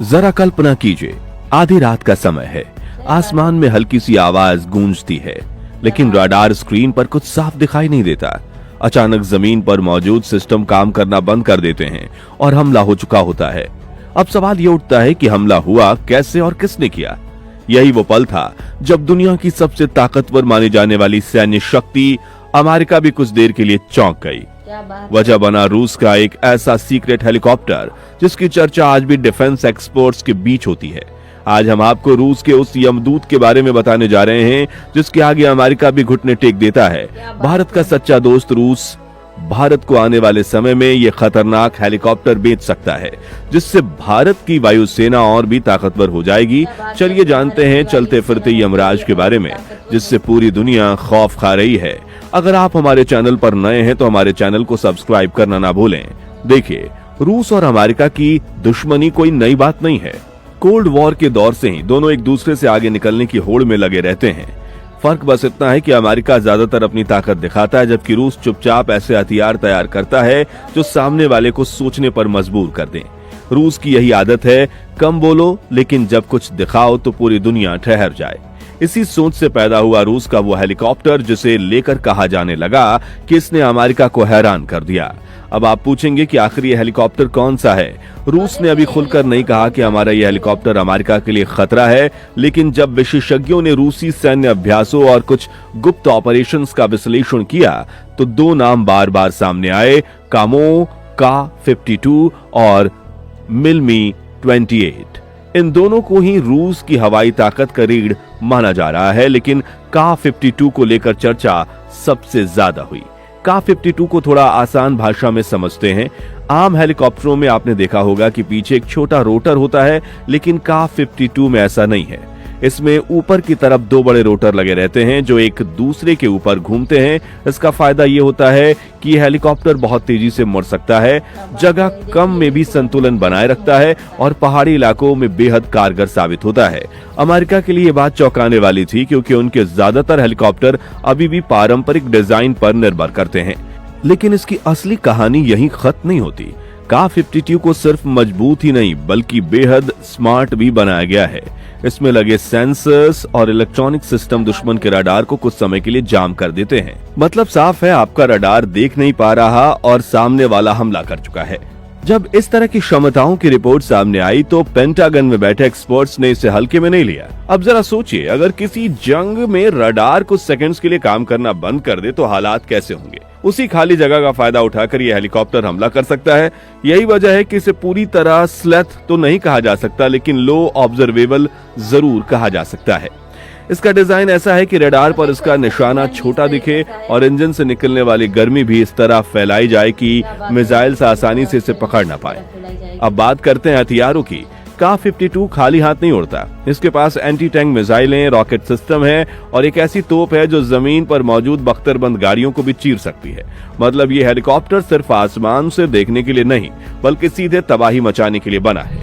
जरा कल्पना कीजिए, आधी रात का समय है, आसमान में हल्की सी आवाज गूंजती है, लेकिन रडार स्क्रीन पर कुछ साफ दिखाई नहीं देता। अचानक जमीन पर मौजूद सिस्टम काम करना बंद कर देते हैं और हमला हो चुका होता है। अब सवाल ये उठता है कि हमला हुआ कैसे और किसने किया। यही वो पल था जब दुनिया की सबसे ताकतवर मानी जाने वाली सैन्य शक्ति अमेरिका भी कुछ देर के लिए चौंक गई। वजह बना रूस का एक ऐसा सीक्रेट हेलीकॉप्टर जिसकी चर्चा आज भी डिफेंस एक्सपर्ट्स के बीच होती है। आज हम आपको रूस के उस यमदूत के बारे में बताने जा रहे हैं जिसके आगे अमेरिका भी घुटने टेक देता है। भारत का सच्चा दोस्त रूस भारत को आने वाले समय में यह खतरनाक हेलीकॉप्टर बेच सकता है, जिससे भारत की वायुसेना और भी ताकतवर हो जाएगी। चलिए जानते हैं चलते फिरते यमराज के बारे में, जिससे पूरी दुनिया खौफ खा रही है। अगर आप हमारे चैनल पर नए हैं तो हमारे चैनल को सब्सक्राइब करना ना भूलें। देखिए, रूस और अमेरिका की दुश्मनी कोई नई बात नहीं है। कोल्ड वॉर के दौर से ही दोनों एक दूसरे से आगे निकलने की होड़ में लगे रहते हैं। फर्क बस इतना है कि अमेरिका ज्यादातर अपनी ताकत दिखाता है, जबकि रूस चुपचाप ऐसे हथियार तैयार करता है जो सामने वाले को सोचने पर मजबूर कर दें। रूस की यही आदत है, कम बोलो लेकिन जब कुछ दिखाओ तो पूरी दुनिया ठहर जाए। इसी सोच से पैदा हुआ रूस का वो हेलीकॉप्टर जिसे लेकर कहा जाने लगा कि इसने अमेरिका को हैरान कर दिया। अब आप पूछेंगे कि आखिर ये हेलीकॉप्टर कौन सा है। रूस ने अभी खुलकर नहीं कहा कि हमारा यह हेलीकॉप्टर अमेरिका के लिए खतरा है, लेकिन जब विशेषज्ञों ने रूसी सैन्य अभ्यासों और कुछ गुप्त ऑपरेशंस का विश्लेषण किया तो दो नाम बार बार सामने आए, कामो का-52 और मिल्मी 28। इन दोनों को ही रूस की हवाई ताकत का रीढ़ माना जा रहा है, लेकिन का-52 को लेकर चर्चा सबसे ज्यादा हुई। का-52 को थोड़ा आसान भाषा में समझते हैं। आम हेलीकॉप्टरों में आपने देखा होगा कि पीछे एक छोटा रोटर होता है, लेकिन का-52 में ऐसा नहीं है। इसमें ऊपर की तरफ दो बड़े रोटर लगे रहते हैं जो एक दूसरे के ऊपर घूमते हैं। इसका फायदा ये होता है कि यह हेलीकॉप्टर बहुत तेजी से मुड़ सकता है, जगह कम में भी संतुलन बनाए रखता है और पहाड़ी इलाकों में बेहद कारगर साबित होता है। अमेरिका के लिए ये बात चौंकाने वाली थी, क्योंकि उनके ज्यादातर हेलीकॉप्टर अभी भी पारंपरिक डिजाइन पर निर्भर करते हैं। लेकिन इसकी असली कहानी यहीं खत्म नहीं होती। का-52 को सिर्फ मजबूत ही नहीं बल्कि बेहद स्मार्ट भी बनाया गया है। इसमें लगे सेंसर्स और इलेक्ट्रॉनिक सिस्टम दुश्मन के रडार को कुछ समय के लिए जाम कर देते हैं। मतलब साफ है, आपका रडार देख नहीं पा रहा और सामने वाला हमला कर चुका है। जब इस तरह की क्षमताओं की रिपोर्ट सामने आई तो पेंटागन में बैठे एक्सपर्ट्स ने इसे हल्के में नहीं लिया। अब जरा सोचिए, अगर किसी जंग में रडार कुछ सेकंड्स के लिए काम करना बंद कर दे तो हालात कैसे होंगे। उसी खाली जगह का फायदा उठाकर यह हेलीकॉप्टर हमला कर सकता है। यही वजह है कि इसे पूरी तरह स्लेथ तो नहीं कहा जा सकता, लेकिन लो ऑब्जर्वेबल जरूर कहा जा सकता है। इसका डिजाइन ऐसा है कि रडार पर इसका निशाना छोटा दिखे और इंजन से निकलने वाली गर्मी भी इस तरह फैलाई जाए कि मिसाइल्स आसानी से इसे पकड़ ना पाए। अब बात करते हैं हथियारों की। का-52 खाली हाथ नहीं उड़ता। इसके पास एंटी टैंक मिसाइलें, रॉकेट सिस्टम है और एक ऐसी तोप है जो जमीन पर मौजूद बख्तरबंद गाड़ियों को भी चीर सकती है। मतलब ये हेलीकॉप्टर सिर्फ आसमान से देखने के लिए नहीं बल्कि सीधे तबाही मचाने के लिए बना है।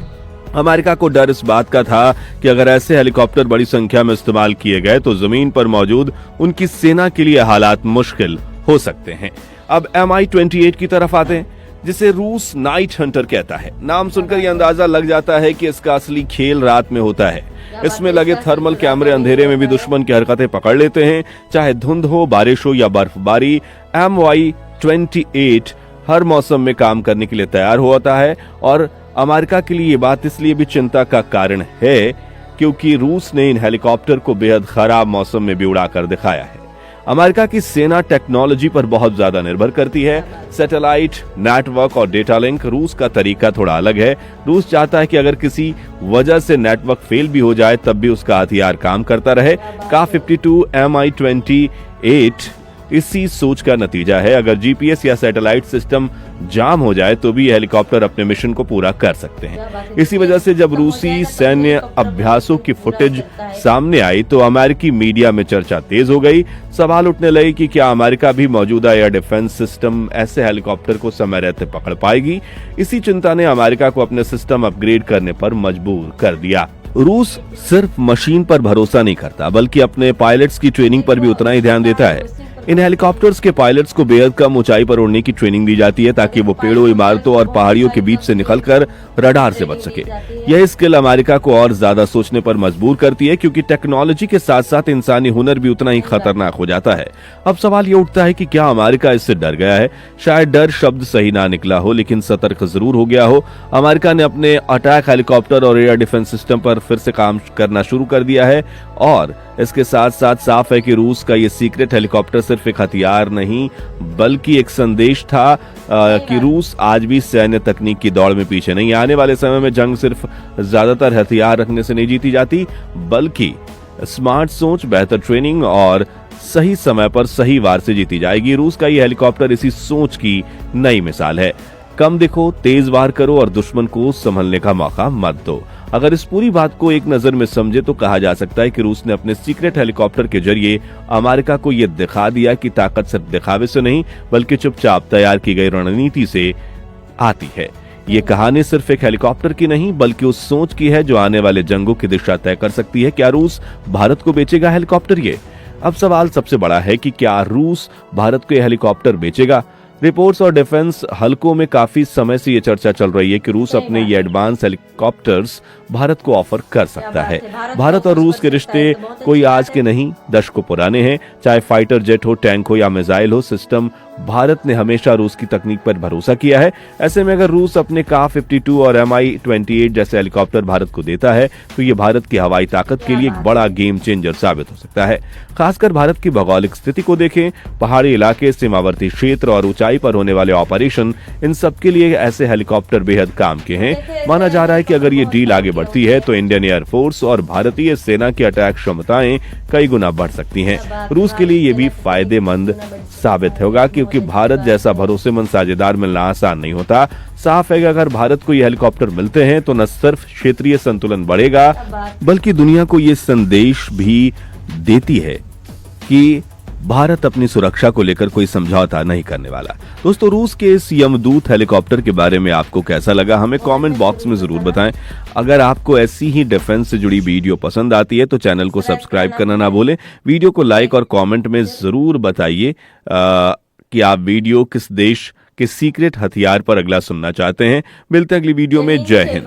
अमेरिका को डर इस बात का था कि अगर ऐसे हेलीकॉप्टर बड़ी संख्या में इस्तेमाल किए गए तो जमीन पर मौजूद उनकी सेना के लिए हालात मुश्किल हो सकते हैं। अब Mi-28 की तरफ आते हैं, जिसे रूस नाइट हंटर कहता है। नाम सुनकर यह अंदाजा लग जाता है कि इसका असली खेल रात में होता है। इसमें लगे थर्मल कैमरे अंधेरे में भी दुश्मन की हरकतें पकड़ लेते हैं, चाहे धुंध हो, बारिश हो या बर्फबारी। Mi-28 हर मौसम में काम करने के लिए तैयार होता है और अमेरिका के लिए ये बात इसलिए भी चिंता का कारण है क्योंकि रूस ने इन हेलीकॉप्टर को बेहद खराब मौसम में भी उड़ाकर दिखाया है। अमेरिका की सेना टेक्नोलॉजी पर बहुत ज्यादा निर्भर करती है। सैटेलाइट, नेटवर्क और डेटा लिंक। रूस का तरीका थोड़ा अलग है। रूस चाहता है कि अगर किसी वजह से नेटवर्क फेल भी हो जाए तब भी उसका हथियार काम करता रहे। का-52 Mi-28 इसी सोच का नतीजा है। अगर जीपीएस या सैटेलाइट सिस्टम जाम हो जाए तो भी हेलीकॉप्टर अपने मिशन को पूरा कर सकते हैं। इसी वजह से जब रूसी सैन्य अभ्यासों की फुटेज सामने आई तो अमेरिकी मीडिया में चर्चा तेज हो गई। सवाल उठने लगे कि क्या अमेरिका भी मौजूदा एयर डिफेंस सिस्टम ऐसे हेलीकॉप्टर को समय रहते पकड़ पाएगी। इसी चिंता ने अमेरिका को अपने सिस्टम अपग्रेड करने पर मजबूर कर दिया। रूस सिर्फ मशीन पर भरोसा नहीं करता बल्कि अपने पायलट्स की ट्रेनिंग पर भी उतना ही ध्यान देता है। इन हेलीकॉप्टर्स के पायलट्स को बेहद कम ऊंचाई पर उड़ने की ट्रेनिंग दी जाती है ताकि वो पेड़ों, इमारतों और पहाड़ियों के बीच से निकलकर रडार से बच सके। यह स्किल अमेरिका को और ज्यादा सोचने पर मजबूर करती है, क्योंकि टेक्नोलॉजी के साथ साथ इंसानी हुनर भी उतना ही खतरनाक हो जाता है। अब सवाल ये उठता है कि क्या अमेरिका इससे डर गया है? शायद डर शब्द सही ना निकला हो, लेकिन सतर्क जरूर हो गया हो। अमेरिका ने अपने अटैक हेलीकॉप्टर और एयर डिफेंस सिस्टम पर फिर से काम करना शुरू कर दिया है, और इसके साथ साथ साफ है कि रूस का ये सीक्रेट हेलीकॉप्टर सिर्फ एक हथियार नहीं बल्कि एक संदेश था कि रूस आज भी सैन्य तकनीक की दौड़ में पीछे नहीं। आने वाले समय में जंग सिर्फ ज्यादातर हथियार रखने से नहीं जीती जाती, बल्कि स्मार्ट सोच, बेहतर ट्रेनिंग और सही समय पर सही वार से जीती जाएगी। रूस का ये हेलीकॉप्टर इसी सोच की नई मिसाल है। कम दिखो, तेज वार करो और दुश्मन को संभलने का मौका मत दो। अगर इस पूरी बात को एक नजर में समझे तो कहा जा सकता है कि रूस ने अपने सीक्रेट हेलीकॉप्टर के जरिए अमेरिका को यह दिखा दिया कि ताकत सिर्फ दिखावे से नहीं बल्कि चुपचाप तैयार की गई रणनीति से आती है। ये कहानी सिर्फ एक हेलीकॉप्टर की नहीं बल्कि उस सोच की है जो आने वाले जंगों की दिशा तय कर सकती है। क्या रूस भारत को बेचेगा हेलीकॉप्टर? ये अब सवाल सबसे बड़ा है कि क्या रूस भारत को यह हेलीकॉप्टर बेचेगा? रिपोर्ट्स और डिफेंस हलकों में काफी समय से ये चर्चा चल रही है कि रूस अपने ये एडवांस हेलीकॉप्टर्स भारत को ऑफर कर सकता है। भारत और रूस के रिश्ते कोई आज के नहीं, दशकों पुराने हैं। चाहे फाइटर जेट हो, टैंक हो या मिसाइल हो, सिस्टम भारत ने हमेशा रूस की तकनीक पर भरोसा किया है। ऐसे में अगर रूस अपने का-52 और Mi-28 जैसे हेलीकॉप्टर भारत को देता है तो ये भारत की हवाई ताकत के लिए एक बड़ा गेम चेंजर साबित हो सकता है। खासकर भारत की भौगोलिक स्थिति को देखें, पहाड़ी इलाके, सीमावर्ती क्षेत्र और ऊंचाई पर होने वाले ऑपरेशन, इन सब के लिए ऐसे हेलीकॉप्टर बेहद काम के हैं। माना जा रहा है कि अगर ये डील आगे बढ़ती है तो इंडियन एयरफोर्स और भारतीय सेना की अटैक क्षमताएं कई गुना बढ़ सकती हैं। रूस के लिए ये भी फायदेमंद साबित होगा, क्योंकि भारत जैसा भरोसेमंद साझेदार मिलना आसान नहीं होता। साफ है कि अगर भारत को ये हेलीकॉप्टर मिलते हैं तो न सिर्फ क्षेत्रीय संतुलन बढ़ेगा बल्कि दुनिया को ये संदेश भी देती है कि भारत अपनी सुरक्षा को लेकर कोई समझौता नहीं करने वाला। दोस्तों, रूस के इस यमदूत हेलीकॉप्टर के बारे में आपको कैसा लगा, हमें कमेंट बॉक्स में जरूर बताएं। अगर आपको ऐसी ही डिफेंस से जुड़ी वीडियो पसंद आती है तो चैनल को सब्सक्राइब करना ना भूलें। वीडियो को लाइक और कमेंट में जरूर बताइए कि आप वीडियो किस देश के सीक्रेट हथियार पर अगला सुनना चाहते हैं। मिलते हैं अगली वीडियो में। जय हिंद।